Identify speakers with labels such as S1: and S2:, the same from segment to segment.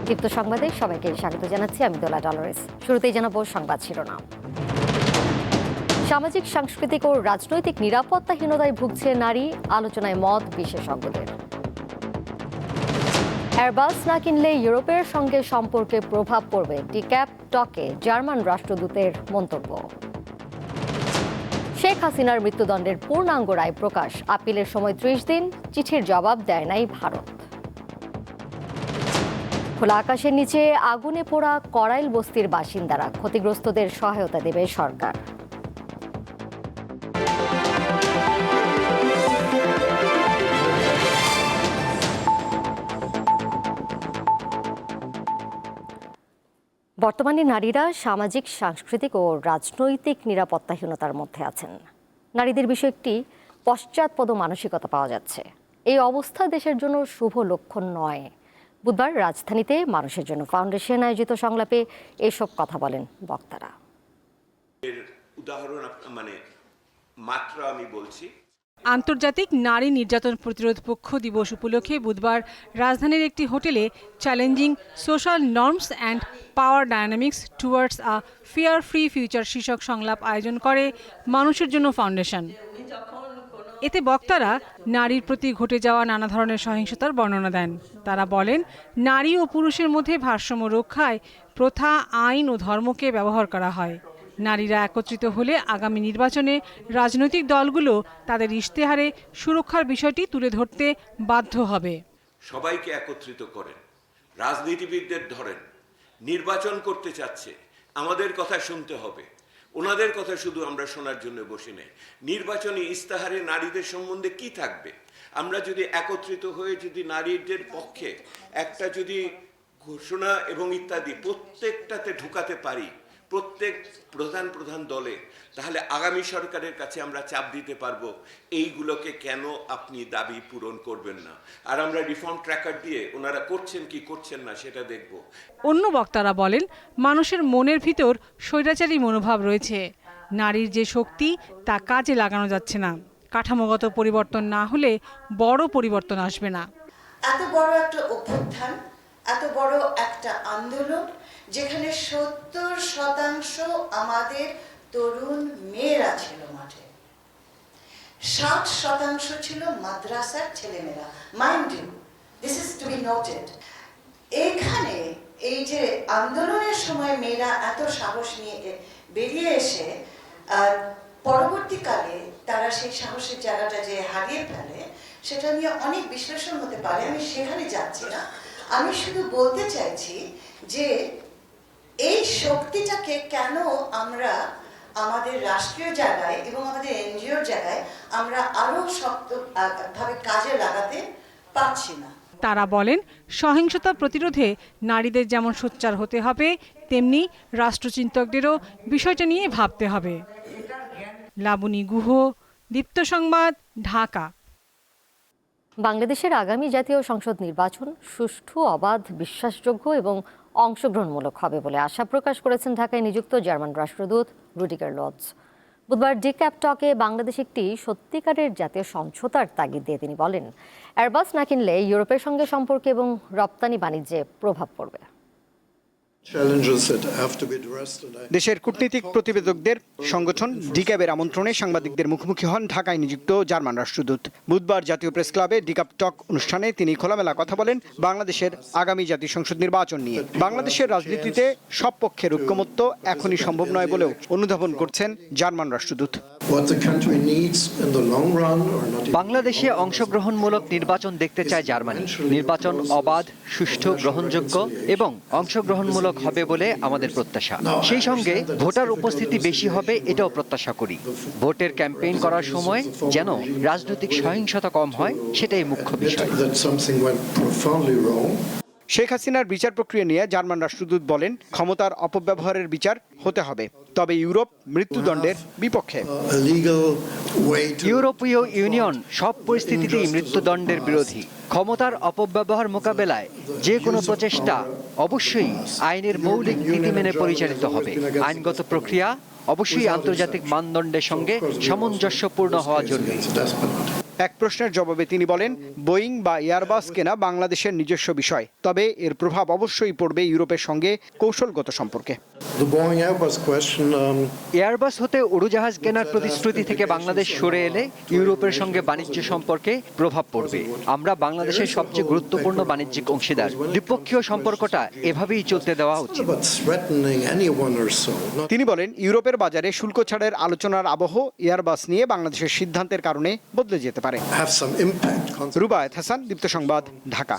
S1: দীপ্ত সংবাদে সবাইকে স্বাগত জানাচ্ছি আমি দোলা ডলরেস। শুরুতেই জানাবো সংবাদ শিরোনাম। সামাজিক, সাংস্কৃতিক ও রাজনৈতিক নিরাপত্তাহীনতায় ভুগছে নারী, আলোচনায় মত বিশেষজ্ঞদের। এয়ারবাস না কিনলে ইউরোপের সঙ্গে সম্পর্কে প্রভাব পড়বে, ডিক্যাপ টকে জার্মান রাষ্ট্রদূতের মন্তব্য। শেখ হাসিনার মৃত্যুদণ্ডের পূর্ণাঙ্গ রায় প্রকাশ, আপিলের সময় 30 দিন, চিঠির জবাব দেয় নাই ভারত। খোলা আকাশের নিচে আগুনে পোড়া করাইল বস্তির বাসিন্দারা, ক্ষতিগ্রস্তদের সহায়তা দেবে সরকার। বর্তমানে নারীরা সামাজিক, সাংস্কৃতিক ও রাজনৈতিক নিরাপত্তাহীনতার মধ্যে আছেন। নারীদের বিষয়ে একটি পশ্চাৎপদ মানসিকতা পাওয়া যাচ্ছে। এই অবস্থা দেশের জন্য শুভ লক্ষণ নয়। বুধবার রাজধানীতে মানুষের জন্য ফাউন্ডেশন আয়োজিত সংলাপে এসব কথা বলেন বক্তারা।
S2: উদাহরণ মাত্রা আমি বলছি।
S3: আন্তর্জাতিক নারী নির্যাতন প্রতিরোধ পক্ষ দিবস উপলক্ষে বুধবার রাজধানীর একটি হোটেলে challenging social norms and power dynamics towards a fear free future শীর্ষক সংলাপ আয়োজন করে মানুষের জন্য ফাউন্ডেশন। এতে বক্তারা নারীর প্রতি ঘটে যাওয়া নানা ধরনের সহিংসতার বর্ণনা দেন। তারা বলেন, নারী ও পুরুষের মধ্যে ভারসাম্য রক্ষায় প্রথা, আইন ও ধর্মকে ব্যবহার করা হয়। নারীরা একত্রিত হলে আগামী নির্বাচনে রাজনৈতিক দলগুলো তাদের ইশতেহারে সুরক্ষার বিষয়টি তুলে ধরতে বাধ্য হবে।
S2: সবাইকে একত্রিত করেন, রাজনীতিবিদদের ধরেন, নির্বাচন করতে চাচ্ছে, আমাদের কথা শুনতে হবে। ওনাদের কথা শুধু আমরা শোনার জন্য বসে নেই। নির্বাচনী ইশতেহারে নারীদের সম্বন্ধে কি থাকবে? আমরা যদি একত্রিত হয়ে যদি নারীদের পক্ষে একটা যদি ঘোষণা এবং ইত্যাদি প্রত্যেকটাতে ঢুকাতে পারি, প্রত্যেক প্রধান দলে, তাহলে আগামী সরকারের কাছে আমরা চাপ দিতে পারবো এইগুলোকে কেন আপনি দাবি পূরণ করবেন না। আর আমরা রিফর্ম ট্র্যাকার দিয়ে ওনারা করছেন কি করছেন না সেটা দেখব।
S3: অন্য বক্তারা বলেন, মানুষের মনের ভিতর স্বৈরাচারী মনোভাব রয়েছে। নারীর যে শক্তি তা কাজে লাগানো যাচ্ছে না। কাঠামোগত পরিবর্তন না হলে বড় পরিবর্তন আসবে না।
S4: এত বড় একটা অভ্যুত্থান, এত বড় একটা আন্দোলন, যেখানে 70% আমাদের তরুণ মেয়েরা ছিল মাঠে, 60% ছিল মাদ্রাসার ছেলেমেয়েরা। Mind you, this is to be noted. এখানে এই যে আন্দোলনের সময় মেয়েরা এত সাহস নিয়ে বেরিয়ে এসে পরবর্তীকালে তারা সেই সাহসের জায়গাটা যে হারিয়ে ফেলে, সেটা নিয়ে অনেক বিশ্লেষণ হতে পারে। আমি সেখানে যাচ্ছি না। আমি শুধু বলতে চাইছি যে এই শক্তিটাকে কেন আমরা আমাদের রাষ্ট্রীয় জায়গায় এবং আমাদের এনজিওর জায়গায় আমরা আরো শক্তভাবে কাজে লাগাতে পারছি না।
S3: তারা বলেন, সহিংসতা প্রতিরোধে নারীদের যেমন সোচ্চার হতে হবে, তেমনি রাষ্ট্রচিন্তকদেরও বিষয়টা নিয়ে ভাবতে হবে। লাবণী গুহ, দীপ্ত সংবাদ, ঢাকা।
S1: বাংলাদেশের আগামী জাতীয় সংসদ নির্বাচন সুষ্ঠু, অবাধ, বিশ্বাসযোগ্য এবং অংশগ্রহণমূলক হবে বলে আশা প্রকাশ করেছেন ঢাকায় নিযুক্ত জার্মান রাষ্ট্রদূত রুডিগার লটজ। বুধবার ডিক্যাপ টকে বাংলাদেশ একটি সত্যিকারের জাতীয় সমঝোতার তাগিদ দিয়ে তিনি বলেন, এয়ারবাস না কিনলে ইউরোপের সঙ্গে সম্পর্কে এবং রপ্তানি বাণিজ্যে প্রভাব পড়বে।
S5: দেশের কূটনীতিক প্রতিবেদকদের সংগঠন ডিক্যাবের আমন্ত্রণে সাংবাদিকদের মুখোমুখি হন ঢাকায় নিযুক্ত জার্মান রাষ্ট্রদূত। বুধবার জাতীয় প্রেস ক্লাবে ডিক্যাপ টক অনুষ্ঠানে তিনি খোলামেলা কথা বলেন বাংলাদেশের আগামী জাতীয় সংসদ নির্বাচন নিয়ে। বাংলাদেশের রাজনীতিতে সব পক্ষের ঐক্যমত্য এখনই সম্ভব নয় বলেও অনুধাবন করছেন জার্মান রাষ্ট্রদূত।
S6: বাংলাদেশে অংশগ্রহণমূলক নির্বাচন দেখতে চায় জার্মানি। নির্বাচন অবাধ, সুষ্ঠু, গ্রহণযোগ্য এবং অংশগ্রহণমূলক হবে বলে আমাদের প্রত্যাশা। সেই সঙ্গে ভোটার উপস্থিতি বেশি হবে এটাও প্রত্যাশা করি। ভোটের ক্যাম্পেইন করার সময় যেন রাজনৈতিক সহিংসতা কম হয়, সেটাই মুখ্য বিষয়।
S5: শেখ হাসিনার বিচার প্রক্রিয়া নিয়ে জার্মান রাষ্ট্রদূত বলেন, ক্ষমতার অপব্যবহারের বিচার হতে হবে, তবে ইউরোপ মৃত্যুদণ্ডের বিপক্ষে।
S6: ইউরোপীয় ইউনিয়ন সব পরিস্থিতিতেই মৃত্যুদণ্ডের বিরোধী। ক্ষমতার অপব্যবহার মোকাবেলায় যে কোনো প্রচেষ্টা অবশ্যই আইনের মৌলিক নীতি মেনে পরিচালিত হবে। আইনগত প্রক্রিয়া অবশ্যই আন্তর্জাতিক মানদণ্ডের সঙ্গে সামঞ্জস্যপূর্ণ হওয়া জরুরি।
S5: এক প্রশ্নের জবাবে তিনি বলেন, বোয়িং বা এয়ারবাস কেনা বাংলাদেশের নিজস্ব বিষয়, তবে এর প্রভাব অবশ্যই পড়বে ইউরোপের সঙ্গে কৌশলগত সম্পর্কে।
S6: এয়ারবাস হতে উড়োজাহাজ কেনার প্রতিশ্রুতি থেকে বাংলাদেশ সরে এলে ইউরোপের সঙ্গে বাণিজ্য সম্পর্কে প্রভাব পড়বে। আমরা বাংলাদেশের সবচেয়ে গুরুত্বপূর্ণ বাণিজ্যিক অংশীদার। দ্বিপক্ষীয় সম্পর্কটা এভাবেই চলতে দেওয়া উচিত।
S5: তিনি বলেন, ইউরোপের বাজারে শুল্ক ছাড়ের আলোচনার আবহ এয়ারবাস নিয়ে বাংলাদেশের সিদ্ধান্তের কারণে বদলে যেতে পারে। রুবায়েত হাসান, দীপ্ত সংবাদ, ঢাকা।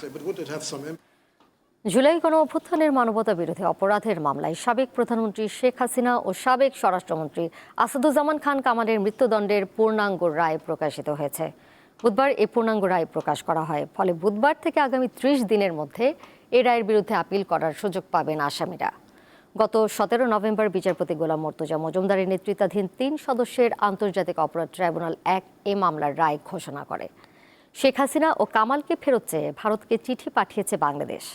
S1: জুলাই গণঅভ্যুত্থানের মানবতা বিরোধী অপরাধের মামলায় সাবেক প্রধানমন্ত্রী শেখ হাসিনা ও সাবেক স্বরাষ্ট্রমন্ত্রী আসাদুজ্জামান খান কামালের মৃত্যুদণ্ডের পূর্ণাঙ্গ রায় প্রকাশিত হয়েছে। বুধবার এই পূর্ণাঙ্গ রায় প্রকাশ করা হয়। ফলে বুধবার থেকে আগামী 30 দিনের মধ্যে এই রায়ের বিরুদ্ধে আপিল করার সুযোগ পাবেন আসামিরা। গত 17 নভেম্বর বিচারপতি গোলাম মর্তুজা মজুমদারের নেতৃত্বাধীন 3 সদস্যের আন্তর্জাতিক অপরাধ ট্রাইব্যুনাল 1 এ মামলার রায় ঘোষণা করে। শেখ হাসিনা ও কামালকে ফেরত চেয়ে ভারতকে চিঠি পাঠিয়েছে বাংলাদেশ।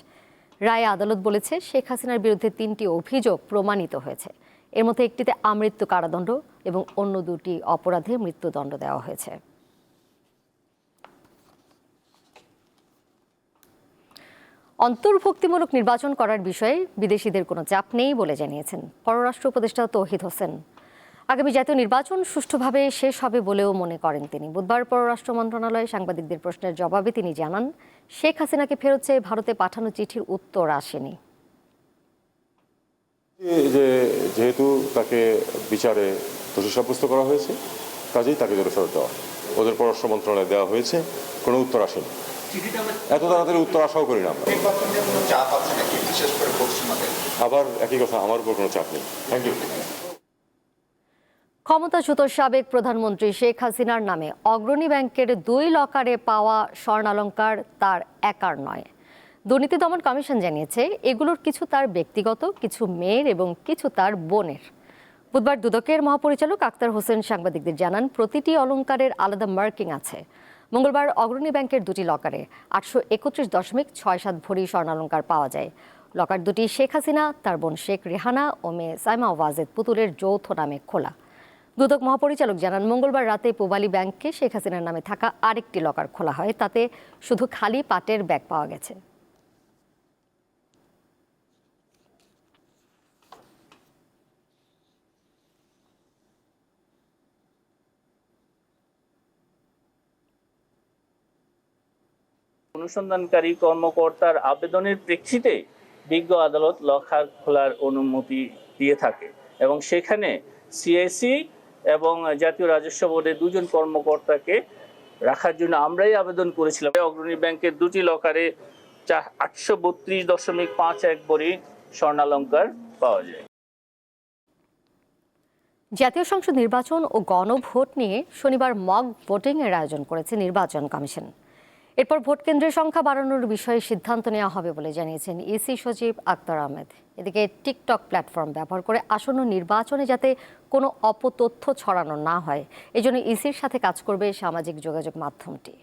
S1: রায়ে আদালত বলেছে, শেখ হাসিনার বিরুদ্ধে 3টি অভিযোগ প্রমাণিত হয়েছে। এর মধ্যে একটিতে আমৃত্যু কারাদণ্ড এবং অন্য 2টি অপরাধে মৃত্যুদণ্ড দেওয়া হয়েছে। অন্তর্ভুক্তিমূলক নির্বাচন করার বিষয়ে বিদেশিদের কোনো চাপ নেই বলে জানিয়েছেন পররাষ্ট্র উপদেষ্টা তৌহিদ হোসেন। আগামী জাতীয় নির্বাচন সুষ্ঠুভাবে শেষ হবে বলেও মনে করেন তিনি। বুধবার পররাষ্ট্র মন্ত্রণালয়ে সাংবাদিকদের প্রশ্নের জবাবে তিনি জানান, শেখ হাসিনাকে ফেরত চেয়ে ভারতে পাঠানো চিঠির উত্তর আসেনি।
S7: যেহেতু তাকে বিচারে দোষী সাব্যস্ত করা হয়েছে, কাজেই তাকে ফেরত দেওয়া, ওদের পররাষ্ট্র মন্ত্রণালয়ে দেওয়া হয়েছে, কোনো উত্তর আসেনি। এত তাড়াতাড়ি উত্তর আশাও করি না আমরা। আবার একই কথা, আমার উপর কোনো চাপ নেই। Thank you.
S1: ক্ষমতাচ্যুত সাবেক প্রধানমন্ত্রী শেখ হাসিনার নামে অগ্রণী ব্যাংকের 2 লকারে পাওয়া স্বর্ণালংকার তার একার নয়। দুর্নীতি দমন কমিশন জানিয়েছে, এগুলোর কিছু তার ব্যক্তিগত, কিছু মেয়ের এবং কিছু তার বোনের। বুধবার দুদকের মহাপরিচালক আক্তার হোসেন সাংবাদিকদের জানান, প্রতিটি অলংকারের আলাদা মার্কিং আছে। মঙ্গলবার অগ্রণী ব্যাংকের 2টি লকারে 831.67 ভরি স্বর্ণালংকার পাওয়া যায়। লকার 2টি শেখ হাসিনা, তার বোন শেখ রেহানা ও মেয়ে সাইমা ওয়াজেদ পুতুলের যৌথ নামে খোলা। দুদক মহাপরিচালক জানান, মঙ্গলবার রাতে পূবালী ব্যাংকে শেখ হাসিনার নামে থাকা আরেকটি লকার খোলা হয়। তাতে শুধু খালি পাটের ব্যাগ পাওয়া গেছে।
S8: অনুসন্ধানকারী কর্মকর্তার আবেদনের প্রেক্ষিতে বিজ্ঞ আদালত লকার খোলার অনুমতি দিয়ে থাকে এবং সেখানে সিআইসি এবং জাতীয় রাজস্ব বোর্ডের 2 জন কর্মকর্তাকে রাখার জন্য আমরাই আবেদন করেছিলাম। অগ্রণী ব্যাংকের 2টি লকারে 832.51 ভরি স্বর্ণালংকার পাওয়া যায়।
S1: জাতীয় সংসদ নির্বাচন ও গণভোট নিয়ে শনিবার মক ভোটিং এর আয়োজন করেছে নির্বাচন কমিশন। এরপর ভোট কেন্দ্রের সংখ্যা বাড়ানোর বিষয়ে সিদ্ধান্ত নেওয়া হবে বলে জানিয়েছেন ইসি সচিব আক্তার আহমেদ। এদিকে টিকটক প্ল্যাটফর্ম ব্যবহার করে আসন্ন নির্বাচনে যাতে কোনো অপতথ্য ছড়ানো না হয়, এজন্য ইসির সাথে কাজ করবে সামাজিক যোগাযোগ মাধ্যমটি।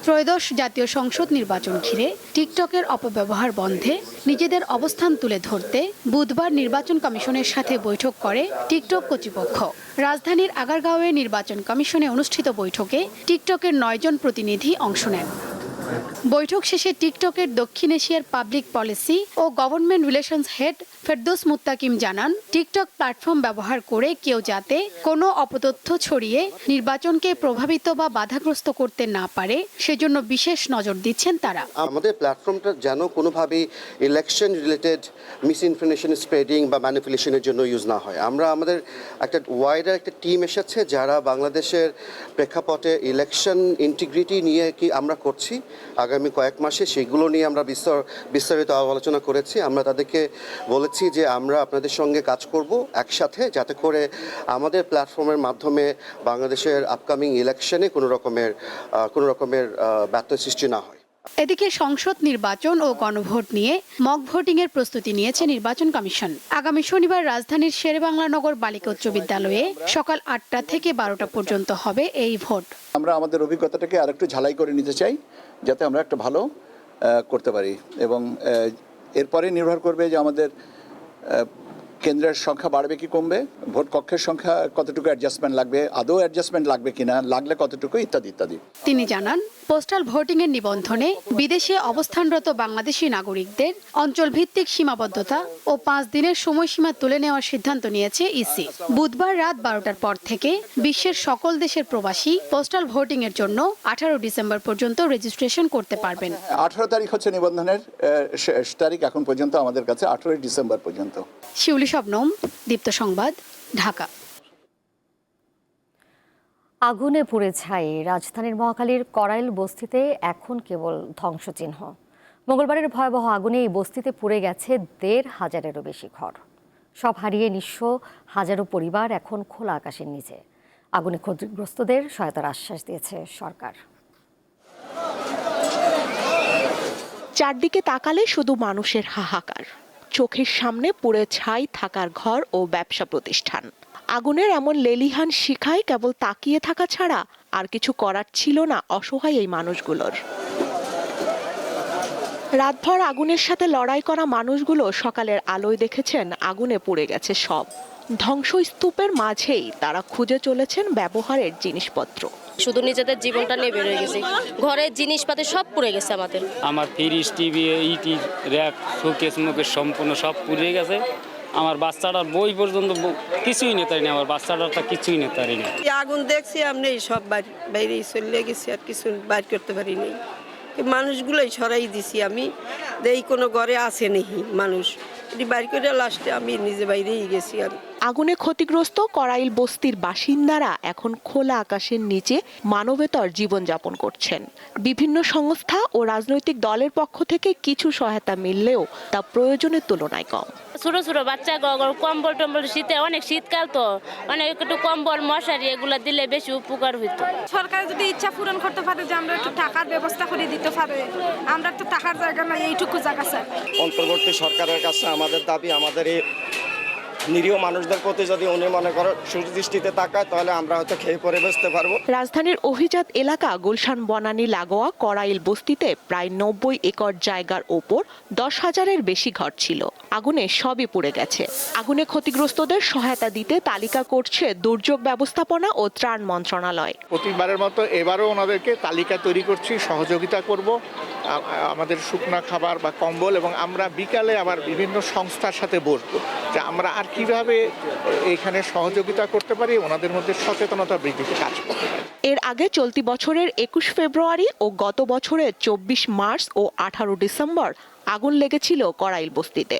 S9: ত্রয়োদশ জাতীয় সংসদ নির্বাচন ঘিরে টিকটকের অপব্যবহার বন্ধে নিজেদের অবস্থান তুলে ধরতে বুধবার নির্বাচন কমিশনের সাথে বৈঠক করে টিকটক কর্তৃপক্ষ। রাজধানীর আগারগাঁওয়ে নির্বাচন কমিশনে অনুষ্ঠিত বৈঠকে টিকটকের 9 জন প্রতিনিধি অংশ নেন। বৈঠক শেষে টিকটকের দক্ষিণ এশিয়ার পাবলিক পলিসি ও গভর্নমেন্ট রিলেশনস হেড ফেরদৌস মুত্তাকিম জানান, টিকটক প্ল্যাটফর্ম ব্যবহার করে কেউ যাতে কোনো অপতথ্য ছড়িয়ে নির্বাচনকে প্রভাবিত বা বাধাগ্রস্ত করতে না পারে সেজন্য বিশেষ নজর দিচ্ছেন তারা।
S10: আমাদের প্ল্যাটফর্মটা যেন কোনোভাবেই election related miss information spreading বা ম্যানিপুলেশনের জন্য ইউজ না হয়। আমাদের একটা ওয়াইডার একটা টিম এসেছে যারা বাংলাদেশের প্রেক্ষাপটে ইলেকশন ইন্টিগ্রিটি নিয়ে কি আমরা করছি আগামী কয়েক মাসে, সেগুলো নিয়ে আমরা বিস্তারিত আলোচনা করেছি। আমরা তাদেরকে বলেছি যে আমরা আপনাদের সঙ্গে কাজ করব একসাথে, যাতে করে আমাদের প্ল্যাটফর্মের মাধ্যমে বাংলাদেশের আপকামিং ইলেকশনে কোনো রকমের ব্যত্যয় সৃষ্টি না হয়।
S9: এদিকে সংসদ নির্বাচন ও গণভোট নিয়ে মক ভোটিং এর প্রস্তুতি নিয়েছে নির্বাচন কমিশন। আগামী শনিবার রাজধানীর শেরেবাংলা নগর বালিকা উচ্চ বিদ্যালয়ে সকাল 8টা থেকে 12টা পর্যন্ত হবে এই ভোট।
S11: আমরা আমাদের অভিজ্ঞতাটাকে আরেকটু ঝালাই করে নিতে চাই, যাতে আমরা একটা ভালো করতে পারি, এবং এরপরে নির্ভর করবে যে আমাদের কেন্দ্রের সংখ্যা বাড়বে কি কমবে, ভোট কক্ষের সংখ্যা কতটুকু অ্যাডজাস্টমেন্ট লাগবে, আদৌ অ্যাডজাস্টমেন্ট লাগবে কিনা, লাগলে কতটুকু, ইত্যাদি ইত্যাদি।
S9: তিনি জানান, পোস্টাল ভোটিংয়ের নিবন্ধনে বিদেশে অবস্থানরত বাংলাদেশি নাগরিকদের অঞ্চলভিত্তিক সীমাবদ্ধতা ও 5 দিনের সময়সীমা তুলে নেওয়ার সিদ্ধান্ত নিয়েছে ইসি। বুধবার রাত 12টার পর থেকে বিশ্বের সকল দেশের প্রবাসী পোস্টাল ভোটিংয়ের জন্য 18 ডিসেম্বর পর্যন্ত রেজিস্ট্রেশন করতে পারবেন।
S11: 18 তারিখ হচ্ছে নিবন্ধনের শেষ তারিখ, এখন পর্যন্ত আমাদের কাছে 18 ডিসেম্বর পর্যন্ত।
S9: শিউলি শবনম, দীপ্ত সংবাদ, ঢাকা।
S1: আগুনে পুড়ে ছাই রাজধানীর মহাখালীর করাইল বস্তিতে এখন কেবল ধ্বংসচিহ্ন। মঙ্গলবারের ভয়াবহ আগুনে এই বস্তিতে পুড়ে গেছে 1,500-এরও বেশি ঘর। সব হারিয়ে নিঃস্ব হাজারো পরিবার এখন খোলা আকাশের নিচে। আগুনে ক্ষতিগ্রস্তদের সহায়তার আশ্বাস দিয়েছে সরকার।
S12: চারদিকে তাকালে শুধু মানুষের হাহাকার, চোখের সামনে পুড়ে ছাই থাকার ঘর ও ব্যবসা প্রতিষ্ঠান। আগুনের এমন লেলিহান শিখায় কেবল তাকিয়ে থাকা ছাড়া আর কিছু করার ছিল না অসহায় এই মানুষগুলোর। রাতভর আগুনের সাথে লড়াই করা মানুষগুলো সকালের আলোয় দেখেছেন আগুনে পুড়ে গেছে সব। ধ্বংসস্তূপের মাঝেই তারা খুঁজে চলেছেন ব্যবহারের জিনিসপত্র।
S13: শুধু নিজেদের জীবনটা নিয়ে বের হয়ে গেছে, ঘরের জিনিসপাতি সব পুড়ে গেছে আমাদের।
S14: আমার ফ্রিজ, টিভি, ইটি, র্যাক, শোকেস মুকেস সম্পূর্ণ সব পুড়ে গেছে। আমার বাচ্চাটার বই পর্যন্ত কিছুই নিতে পারিনি, আমার বাচ্চাটারটা কিছুই নিতে পারিনি।
S15: আগুন দেখছি আমি সব বাইরে চলে গেছি, আর কিছু বাইর করতে পারিনি। মানুষগুলোই সরাই দিছি আমি, এই কোনো ঘরে আসে নেই মানুষ, বাইর করে লাস্টে আমি নিজে বাইরেই গেছি। আর
S12: আগুনে ক্ষতিগ্রস্ত করাইল বস্তির বাসিন্দারা এখন খোলা আকাশের নিচে মানবেতর জীবনযাপন করছেন। বিভিন্ন সংস্থা ও রাজনৈতিক দলের পক্ষ থেকে কিছু সহায়তা মিললেও তা প্রয়োজনের তুলনায় কম।
S13: ছোট ছোট বাচ্চা কম্বল টম্বল, শীতে অনেক শীতকাল তো অনেক একটু কম্বল মশারি এগুলো দিলে বেশি উপকার হইতো।
S16: সরকার যদি ইচ্ছা পূরণ করতে পারে যে আমরা একটু টাকার ব্যবস্থা করে দিতে পারে, আমরা তো টাকার জায়গা না, এইটুকু জায়গা চাই।
S17: অন্তর্বর্তী সরকারের কাছে আমাদের দাবি, আমাদের এই নিরীহ মানুষদের প্রতি যদি উনি মনে করো সুদৃষ্টিতে তাকায়, তাহলে আমরা হয়তো খেয়ে পরে বেঁচতে পারবো।
S12: রাজধানীর অভিজাত এলাকা গুলশান বনানী লাগোয়া করাইল বস্তিতে প্রায় 90 একর জায়গার ওপর 10,000-এর বেশি ঘর ছিল। আগুনে সবই পুড়ে গেছে। আগুনে ক্ষতিগ্রস্তদের সহায়তা দিতে তালিকা করছে দুর্যোগ ব্যবস্থাপনা ও ত্রাণ মন্ত্রণালয়।
S18: প্রতিবারের মতো এবারও ওনাদেরকে তালিকা তৈরি করছি, সহযোগিতা করব, আমাদের শুকনা খাবার বা কম্বল, এবং আমরা বিকালে আবার বিভিন্ন সংস্থার সাথে বসবো যে আমরা আর কিভাবে এখানে সহযোগিতা করতে পারি, ওনাদের মধ্যে সচেতনতা বৃদ্ধিতে কাজ করতে পারি।
S12: এর আগে চলতি বছরের 21 ফেব্রুয়ারি ও গত বছরের 24 মার্চ ও 18 ডিসেম্বর আগুন লেগেছিল করাইল বস্তিতে।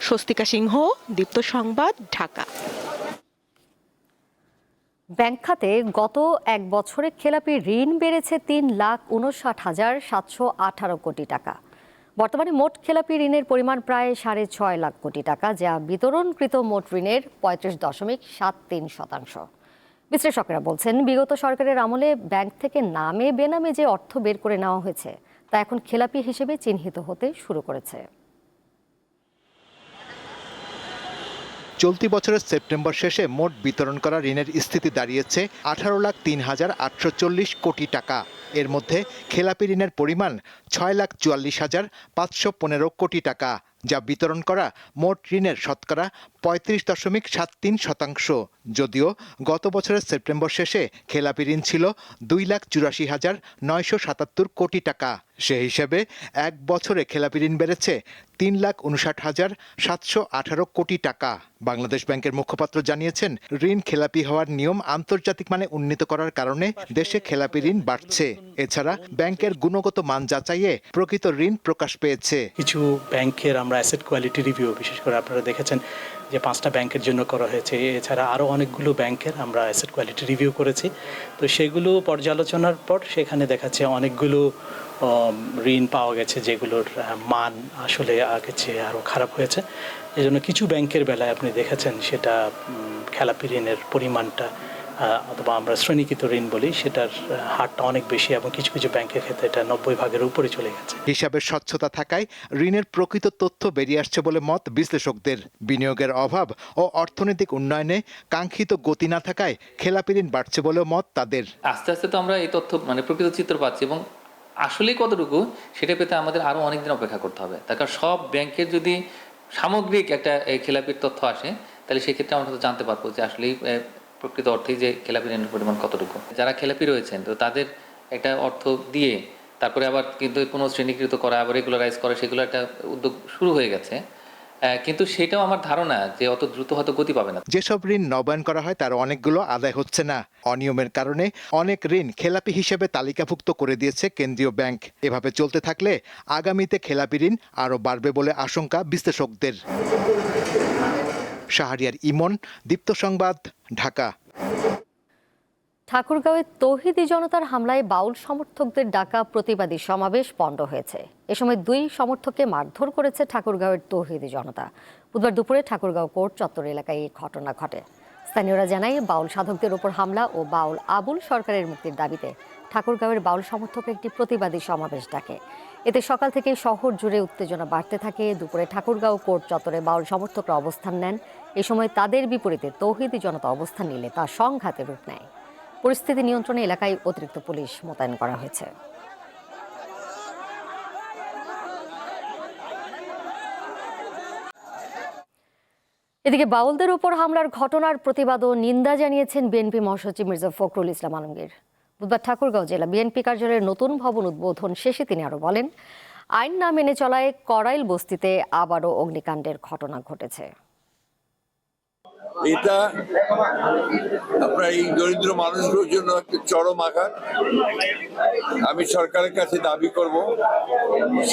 S12: স্বস্তিকা সিংহ, দীপ্ত সংবাদ, ঢাকা।
S1: ব্যাংক খাতে গত এক বছরে খেলাপি ঋণ বেড়েছে 3,59,718 কোটি টাকা। বর্তমানে মোট খেলাপি ঋণের পরিমাণ প্রায় 6.5 লাখ কোটি টাকা, যা বিতরণকৃত মোট ঋণের 35.73%। বিশ্লেষকেরা বলছেন, বিগত সরকারের আমলে ব্যাংক থেকে নামে বেনামে যে অর্থ বের করে নেওয়া হয়েছে তা এখন খেলাপি হিসেবে চিহ্নিত হতে শুরু করেছে।
S19: চলতি বছরের সেপ্টেম্বর শেষে মোট বিতরণ করা ঋণের স্থিতি দাঁড়িয়েছে 18,03,840 কোটি টাকা। এর মধ্যে খেলাপি ঋণের পরিমাণ 6,44,515 কোটি টাকা, যা বিতরণ করা মোট ঋণের শতকরা 35.73%। যদিও গত বছরের সেপ্টেম্বর শেষে খেলাপি ঋণ ছিল 2,84,977 কোটি টাকা। সে হিসেবে এক বছরে খেলাপি ঋণ বেড়েছে 3,59,718 কোটি টাকা। বাংলাদেশ ব্যাংকের মুখপাত্র জানিয়েছেন, ঋণ খেলাপি হওয়ার নিয়ম আন্তর্জাতিক মানে উন্নীত করার কারণে দেশে খেলাপি ঋণ বাড়ছে। এছাড়া ব্যাংকের গুণগত মান যাচাইয়ে প্রকৃত ঋণ প্রকাশ পেয়েছে।
S20: কিছু ব্যাংকের আমরা অ্যাসেট কোয়ালিটি রিভিউ, বিশেষ করে আপনারা দেখেছেন যে 5টা ব্যাংকের জন্য করা হয়েছে, এছাড়া আরও অনেকগুলো ব্যাংকের আমরা অ্যাসেট কোয়ালিটি রিভিউ করেছি। তো সেগুলো পর্যালোচনার পর সেখানে দেখাচ্ছে অনেকগুলো ঋণ পাওয়া গেছে যেগুলোর মান আসলে আগের চেয়ে আরও খারাপ হয়েছে। এই জন্য কিছু ব্যাংকের বেলায় আপনি দেখেছেন সেটা খেলাপি ঋণের পরিমাণটা অথবা আমরা শ্রেণীকৃত ঋণ বলি, সেটার হারটা অনেক বেশি, এবং কিছু কিছু ব্যাংকের ক্ষেত্রে এটা 90% উপরে চলে গেছে।
S19: হিসাবের স্বচ্ছতা থাকায় ঋণের প্রকৃত তথ্য বেরিয়ে আসছে বলে মত বিশ্লেষকদের। বিনিয়োগের অভাব ও অর্থনৈতিক উন্নয়নে কাঙ্ক্ষিত গতি না থাকায় খেলাপি ঋণ বাড়ছে বলে মত তাদের।
S21: আস্তে আস্তে তো আমরা এই তথ্য প্রকৃত চিত্র পাচ্ছি, এবং আসলে কতটুকু সেটা পেতে আমাদের আরও অনেক দিন অপেক্ষা করতে হবে। তার কারণ সব ব্যাংকের যদি সামগ্রিক একটা খেলাপির তথ্য আসে, তাহলে সেক্ষেত্রে আমরা হয়তো জানতে পারবো যে আসলে প্রকৃত অর্থেই যে খেলাপি ঋণের পরিমাণ কতটুকু। যারা খেলাপি রয়েছেন তো তাদের একটা অর্থ দিয়ে তারপরে আবার কিন্তু পুনঃশ্রেণীকৃত করা, আবার রেগুলারাইজ করা, সেগুলো একটা উদ্যোগ শুরু হয়ে গেছে, কিন্তু সেটাও আমার ধারণা যে অত দ্রুত হয়তো গতি পাবে না।
S19: যেসব ঋণ নবায়ন করা হয় তার অনেকগুলো আদায় হচ্ছে না। অনিয়মের কারণে অনেক ঋণ খেলাপি হিসেবে তালিকাভুক্ত করে দিয়েছে কেন্দ্রীয় ব্যাংক। এভাবে চলতে থাকলে আগামীতে খেলাপি ঋণ আরও বাড়বে বলে আশঙ্কা বিশ্লেষকদের। শাহরিয়ার ইমন, দীপ্ত সংবাদ, ঢাকা।
S1: ঠাকুরগাঁওয়ে তৌহিদি জনতার হামলায় বাউল সমর্থকদের ডাকা প্রতিবাদী সমাবেশ পণ্ড হয়েছে। এ সময় 2 সমর্থককে মারধর করেছে ঠাকুরগাঁওয়ের তৌহিদি জনতা। বুধবার দুপুরে ঠাকুরগাঁও কোর্ট চত্বর এলাকায় এই ঘটনা ঘটে। স্থানীয়রা জানায়, বাউল সাধকদের উপর হামলা ও বাউল আবুল সরকারের মুক্তির দাবিতে ঠাকুরগাঁওয়ের বাউল সমর্থকরা একটি প্রতিবাদী সমাবেশ ডাকে। এতে সকাল থেকে শহর জুড়ে উত্তেজনা বাড়তে থাকে। দুপুরে ঠাকুরগাঁও কোর্ট চত্বরে বাউল সমর্থকরা অবস্থান নেন। এ সময় তাদের বিপরীতে তৌহিদি জনতা অবস্থান নিলে তা সংঘাতে রূপ নেয়। পরিস্থিতি নিয়ন্ত্রণে এলাকায় অতিরিক্ত পুলিশ মোতায়েন করা হয়েছে। এদিকে বাউলদের উপর হামলার ঘটনার প্রতিবাদ ও নিন্দা জানিয়েছেন বিএনপি মহাসচিব মির্জা ফখরুল ইসলাম আলমগীর। বুধবার ঠাকুরগাঁও জেলা বিএনপি কার্যালয়ের নতুন ভবন উদ্বোধন শেষে তিনি আরও বলেন, আইন না মেনে চলায় করাইল বস্তিতে আবারও অগ্নিকাণ্ডের ঘটনা ঘটেছে।
S2: এটা আপনার এই দরিদ্র মানুষগুলোর জন্য একটা চরম আঘাত। আমি সরকারের কাছে দাবি করব,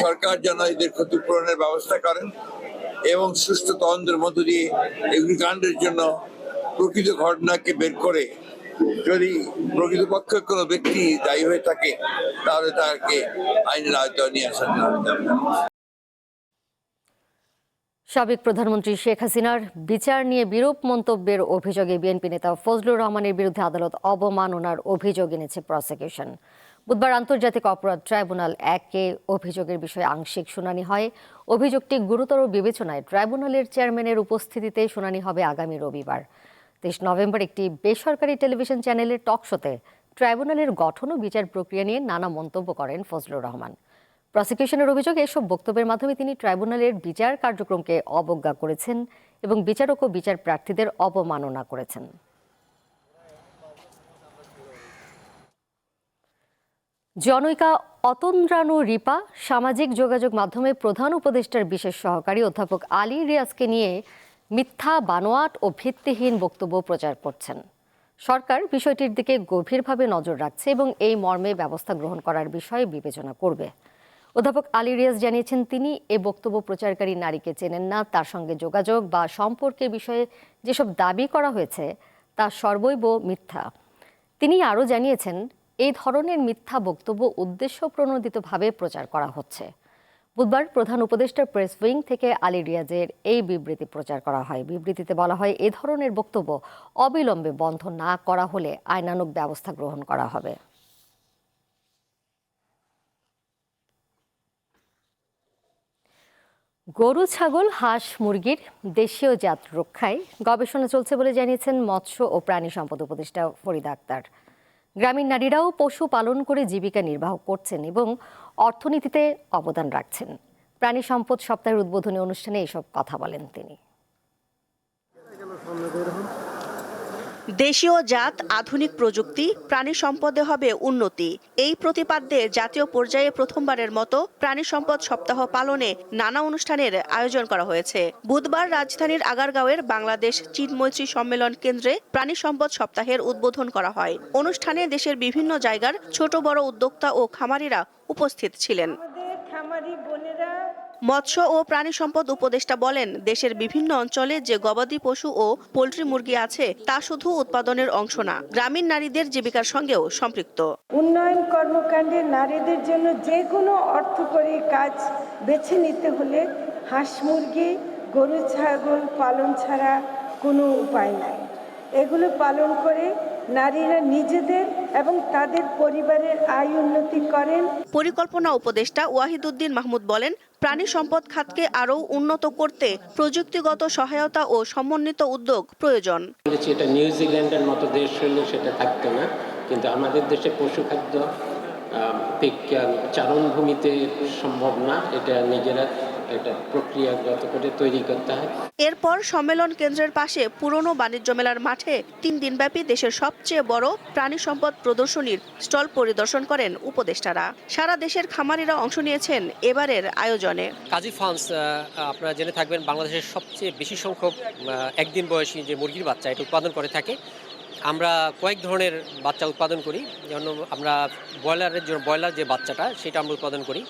S2: সরকার যেন এদের ক্ষতিপূরণের ব্যবস্থা করেন এবং সুষ্ঠু তদন্তের মধ্য দিয়ে অগ্নিকাণ্ডের জন্য প্রকৃত ঘটনাকে বের করে যদি প্রকৃতপক্ষে কোনো ব্যক্তি দায়ী হয়ে থাকে তাহলে তাকে আইনের আওতায় নিয়ে আসার জন্য।
S1: সাবেক প্রধানমন্ত্রী শেখ হাসিনার বিচার নিয়ে বিরূপ মন্তব্যের অভিযোগে বিএনপি নেতা ফজলুর রহমানের বিরুদ্ধে আদালত অবমাননার অভিযোগ এনেছে প্রসিকিউশন। বুধবার আন্তর্জাতিক অপরাধ ট্রাইব্যুনাল 1-এ অভিযোগের বিষয়ে আংশিক শুনানি হয়। অভিযোগটি গুরুতর বিবেচনায় ট্রাইব্যুনালের চেয়ারম্যানের উপস্থিতিতে শুনানি হবে আগামী রবিবার। 23 নভেম্বর একটি বেসরকারি টেলিভিশন চ্যানেলের টক শোতে ট্রাইব্যুনালের গঠন ও বিচার প্রক্রিয়া নিয়ে নানা মন্তব্য করেন ফজলুর রহমান। প্রসিকিউশনের অভিযোগ, এসব বক্তব্যের মাধ্যমে তিনি ট্রাইব্যুনালের বিচার কার্যক্রমকে অবজ্ঞা করেছেন এবং বিচারক ও বিচার প্রার্থীদের অবমাননা করেছেন। জনৈকা অতন্দ্রানু রিপা সামাজিক যোগাযোগ মাধ্যমে প্রধান উপদেষ্টার বিশেষ সহকারী অধ্যাপক আলী রিয়াজকে নিয়ে মিথ্যা, বানোয়াট ও ভিত্তিহীন বক্তব্য প্রচার করছেন। সরকার বিষয়টির দিকে গভীরভাবে নজর রাখছে এবং এই মর্মে ব্যবস্থা গ্রহণ করার বিষয়ে বিবেচনা করবে। অধ্যাপক আলী রিয়াজ জানিয়েছেন, তিনি এ বক্তব্য প্রচারকারী নারীকে চেনেন না। তার সঙ্গে যোগাযোগ বা সম্পর্কের বিষয়ে যেসব দাবি করা হয়েছে তা সর্বৈব মিথ্যা। তিনি আরও জানিয়েছেন, এই ধরনের মিথ্যা বক্তব্য উদ্দেশ্যপ্রণোদিতভাবে প্রচার করা হচ্ছে। বুধবার প্রধান উপদেষ্টার প্রেস উইং থেকে আলী রিয়াজের এই বিবৃতি প্রচার করা হয়। বিবৃতিতে বলা হয়, এ ধরনের বক্তব্য অবিলম্বে বন্ধ না করা হলে আইনানুগ ব্যবস্থা গ্রহণ করা হবে। গরু, ছাগল, হাঁস, মুরগির দেশীয় জাত রক্ষায় গবেষণা চলছে বলে জানিয়েছেন মৎস্য ও প্রাণী সম্পদ উপদেষ্টা ফরিদা আক্তার। গ্রামীণ নারীরাও পশু পালন করে জীবিকা নির্বাহ করছেন এবং অর্থনীতিতে অবদান রাখছেন। প্রাণী সম্পদ সপ্তাহের উদ্বোধনী অনুষ্ঠানে এসব কথা বলেন তিনি।
S22: দেশীয় জাত, আধুনিক প্রযুক্তি, প্রাণী সম্পদে হবে উন্নতি, এই প্রতিপাদ্যে জাতীয় পর্যায়ে প্রথমবারের মতো প্রাণী সম্পদ সপ্তাহ পালনে নানা অনুষ্ঠানের আয়োজন করা হয়েছে। বুধবার রাজধানীর আগারগাঁওয়ের বাংলাদেশ চীন মৈত্রী সম্মেলন কেন্দ্রে প্রাণী সম্পদ সপ্তাহের উদ্বোধন করা হয়। অনুষ্ঠানে দেশের বিভিন্ন জায়গার ছোট বড় উদ্যোক্তা ও খামারিরা উপস্থিত ছিলেন। মৎস্য ও প্রাণী সম্পদ উপদেষ্টা বলেন, দেশের বিভিন্ন অঞ্চলে যে গবাদি পশু ও পোল্ট্রি মুরগি আছে তা শুধু উৎপাদনের অংশ না, গ্রামীণ নারীদের জীবিকার সঙ্গেও সম্পৃক্ত।
S23: উন্নয়ন কর্মকাণ্ডে নারীদের জন্য যে কোনো অর্থকরী কাজ বেছে নিতে হলে হাঁস মুরগি, গরু ছাগল পালন ছাড়া কোনো উপায় নাই। এগুলো পালন করে নারীরা নিজেদের এবং তাদের পরিবারের আয় উন্নতি করেন।
S22: পরিকল্পনা উপদেষ্টা ওয়াহিদুদ্দিন মাহমুদ বলেন, প্রাণী সম্পদ খাতকে আরও উন্নত করতে প্রযুক্তিগত সহায়তা ও সমন্বিত উদ্যোগ প্রয়োজন।
S24: এটা নিউজিল্যান্ডের মতো দেশ হলে সেটা থাকতো না, কিন্তু আমাদের দেশে পশুখাদ্য চারণভূমিতে সম্ভব না, এটা নিজেরা একটা প্রক্রিয়াগত করে তৈরি করতে হয়।
S22: এরপর সম্মেলন কেন্দ্রের পাশে পুরনো বাণিজ্য মেলার মাঠে 3 দিনব্যাপী দেশের সবচেয়ে বড় প্রাণী সম্পদ প্রদর্শনীর স্টল পরিদর্শন করেন উপদেষ্টারা। সারা দেশের খামারিরা অংশ নিয়েছেন এবারের আয়োজনে।
S3: কাজী ফার্মস আপনারা জেনে থাকবেন বাংলাদেশের সবচেয়ে বেশি সংখ্যক একদিন বয়সী যে মুরগির বাচ্চা এটা উৎপাদন করে থাকে। আমরা কয়েক ধরনের বাচ্চা উৎপাদন করি, যেমন আমরা ব্রয়লার যে বাচ্চাটা সেটা আমরা উৎপাদন করি।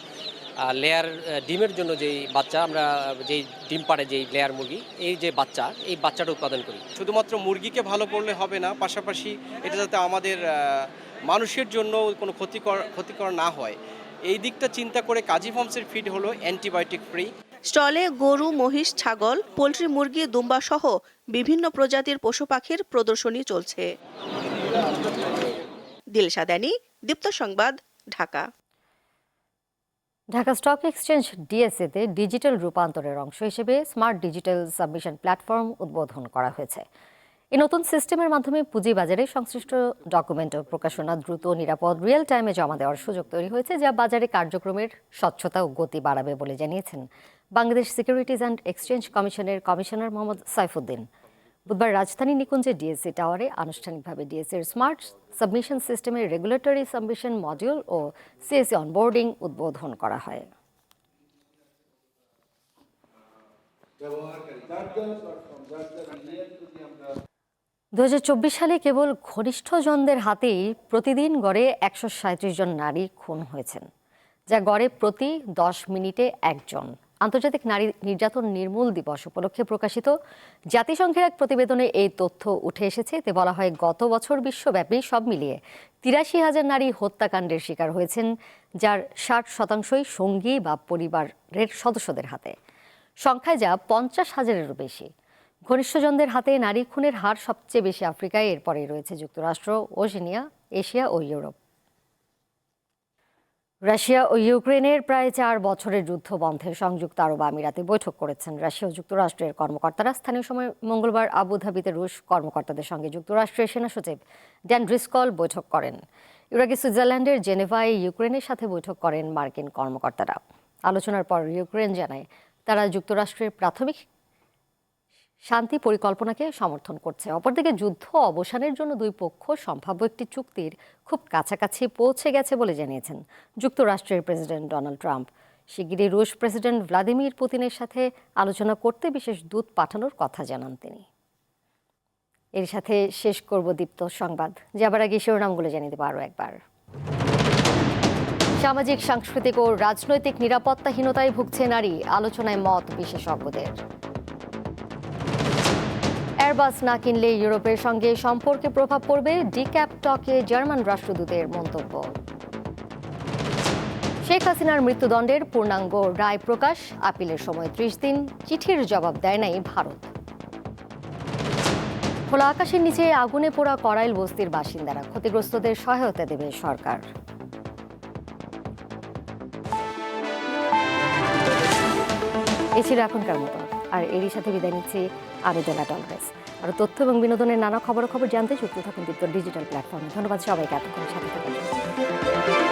S3: লেয়ার ডিমের জন্য যেই বাচ্চা আমরা যেই ডিম পাড়ে যেই লেয়ার মুরগি এই যে বাচ্চা এই বাচ্চাটা উৎপাদন করি।
S4: শুধুমাত্র মুরগিকে ভালো করলে হবে না, পাশাপাশি এটা যাতে আমাদের মানুষের জন্য কোনো ক্ষতিকর না হয় এই দিকটা চিন্তা করে কাজী ফার্মসের ফিড হলো অ্যান্টিবায়োটিক ফ্রি।
S22: স্টলে গরু, মহিষ, ছাগল, পোলট্রি, মুরগি, দুম্বা সহ বিভিন্ন প্রজাতির পশু পাখির প্রদর্শনী চলছে। দিলশা দানি, দীপ্ত সংবাদ, ঢাকা।
S1: ঢাকা স্টক এক্সচেঞ্জ ডিএসএতে ডিজিটাল রূপান্তরের অংশ হিসেবে স্মার্ট ডিজিটাল সাবমিশন প্ল্যাটফর্ম উদ্বোধন করা হয়েছে। এই নতুন সিস্টেমের মাধ্যমে পুঁজিবাজারে সংশ্লিষ্ট ডকুমেন্ট ও প্রকাশনা দ্রুত, নিরাপদ, রিয়েল টাইমে জমা দেওয়ার সুযোগ তৈরি হয়েছে, যা বাজারে কার্যক্রমের স্বচ্ছতা ও গতি বাড়াবে বলে জানিয়েছেন বাংলাদেশ সিকিউরিটিজ অ্যান্ড এক্সচেঞ্জ কমিশনের কমিশনার মোহাম্মদ সাইফুদ্দিন। বুধবার রাজধানী নিকুঞ্জে ডিএসসি টাওয়ারে আনুষ্ঠানিকভাবে ডিএসসির স্মার্ট সাবমিশন সিস্টেমের রেগুলেটরি সাবমিশন মডিউল ও সিএসসি অনবোর্ডিং উদ্বোধন করা হয়। 2024 সালে কেবল ঘনিষ্ঠজনদের হাতেই প্রতিদিন গড়ে 137 জন নারী খুন হয়েছেন, যা গড়ে প্রতি 10 মিনিটে একজন। আন্তর্জাতিক নারী নির্যাতন নির্মূল দিবস উপলক্ষে প্রকাশিত জাতিসংঘের এক প্রতিবেদনে এই তথ্য উঠে এসেছে। এতে বলা হয়, গত বছর বিশ্বব্যাপী সব মিলিয়ে 83,000 নারী হত্যাকাণ্ডের শিকার হয়েছেন, যার 60%ই সঙ্গী বা পরিবারের সদস্যদের হাতে। সংখ্যায় যা 50,000-এরও বেশি। ঘনিষ্ঠজনদের হাতে নারী খুনের হার সবচেয়ে বেশি আফ্রিকায়, এরপরেই রয়েছে যুক্তরাষ্ট্র, ওশেনিয়া, এশিয়া ও ইউরোপ। রাশিয়া ও ইউক্রেনের প্রায় 4 বছরের যুদ্ধ বন্ধে সংযুক্ত আরব আমিরাতে বৈঠক করেছেন রাশিয়া ও যুক্তরাষ্ট্রের কর্মকর্তারা। স্থানীয় সময় মঙ্গলবার আবুধাবিতে রুশ কর্মকর্তাদের সঙ্গে যুক্তরাষ্ট্রের সেনা সচিব ড্যান ড্রিসকল বৈঠক করেন। এর আগে সুইজারল্যান্ডের জেনেভায় ইউক্রেনের সাথে বৈঠক করেন মার্কিন কর্মকর্তারা। আলোচনার পর ইউক্রেন জানায়, তারা যুক্তরাষ্ট্রের প্রাথমিক শান্তি পরিকল্পনাকে সমর্থন করছে। অপরদিকে যুদ্ধ অবসানের জন্য দুই পক্ষ সম্ভাব্য একটি চুক্তির খুব কাছাকাছি পৌঁছে গেছে বলে জানিয়েছেন যুক্তরাষ্ট্রের প্রেসিডেন্ট ডোনাল্ড ট্রাম্প। শিগগিরই রুশ প্রেসিডেন্ট ভ্লাদিমির পুতিনের সাথে আলোচনা করতে বিশেষ দূত পাঠানোর কথা জানান তিনি। এর সাথে শেষ করব দীপ্ত সংবাদ, যাবার আগে শিরোনামগুলো জানিয়ে দেব আরও একবার। সামাজিক, সাংস্কৃতিক ও রাজনৈতিক নিরাপত্তাহীনতায় ভুগছে নারী, আলোচনায় মত বিশেষজ্ঞদের। এয়ারবাস না কিনলে ইউরোপের সঙ্গে সম্পর্কে প্রভাব পড়বে, ডিক্যাপ টকে জার্মান রাষ্ট্রদূতের মন্তব্য। শেখ হাসিনার মৃত্যুদণ্ডের পূর্ণাঙ্গ রায় প্রকাশ, আপিলের সময় 30 দিন, চিঠির জবাব দেয় নাই ভারত। খোলা আকাশের নিচে আগুনে পোড়া করাইল বস্তির বাসিন্দারা, ক্ষতিগ্রস্তদের সহায়তা দেবে সরকার। এই ছিল এখনকার মতো, আর এরই সাথে বিদায় নিচ্ছি আমি ডোনা টলরেস। আর তথ্য এবং বিনোদনের নানা খবর জানতে যুক্ত থাকুন দীপ্ত ডিজিটাল প্ল্যাটফর্মে। ধন্যবাদ সবাইকে এতক্ষণ সাথে থাকার জন্য।